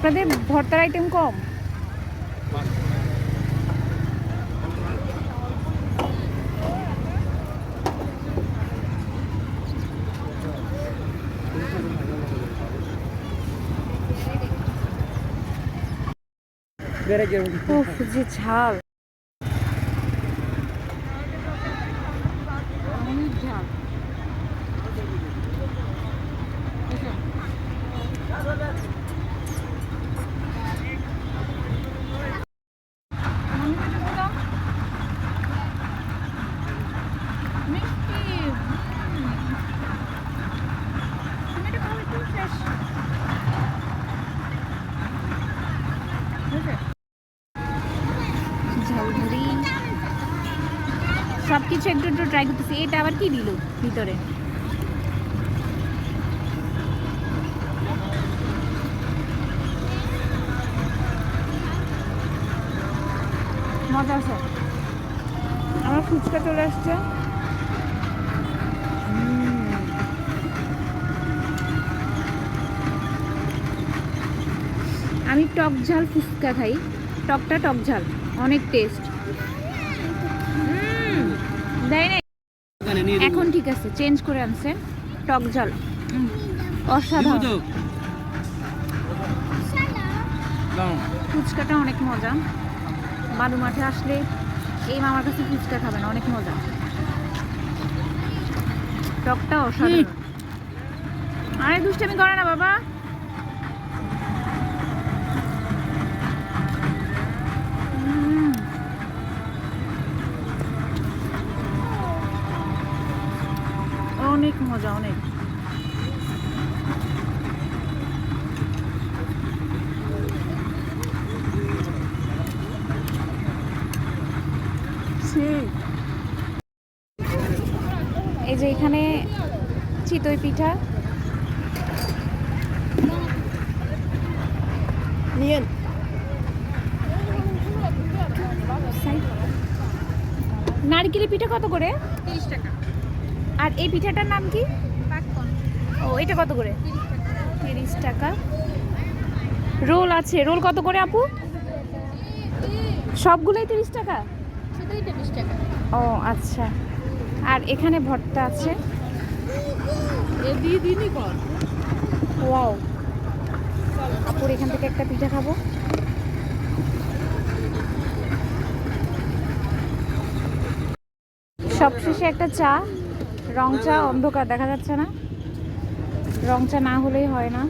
আপনাদের ভর্তার আইটেম কম? উফ, যে ঝাল, অনেক ঝাল। ঝালমুড়ি সবকিছু একটু একটু ট্রাই করতেছি। এটা আবার কি দিল ভিতরে? মজা আছে। আমার ফুচকা চলে আসছে। আমি টক ঝাল ফুচকা খাই, টকটা টক ঝাল, অনেক টেস্ট। দেয় না এখন, ঠিক আছে, চেঞ্জ করে আনছে টক ঝাল, অসাধারণ। ফুচকাটা অনেক মজা। বালু মাঠে আসলে এই মামার কাছে ফুচকা খাবেন, অনেক মজা। টকটা অসাধারণ। আরে দুষ্টামি করে না বাবা। অনেক মজা, অনেক। এই যে এখানে চিতই পিঠা নিয়েন। নারকেলের পিঠা কত করে? 30 টাকা। আর এই পিঠাটার নাম কি? ও, এটা কত করে? 30 টাকা। রোল আছে, রোল কত করে আপু? সবগুলোই 30 টাকা? ও আচ্ছা। আর এখানে ভর্তা আছে। ওয়াও, আপুর এখান থেকে একটা পিঠা খাবো। সবশেষে একটা চা, রং চা, অন্ধকার দেখা যাচ্ছে না, রং চা না হলেই হয় না।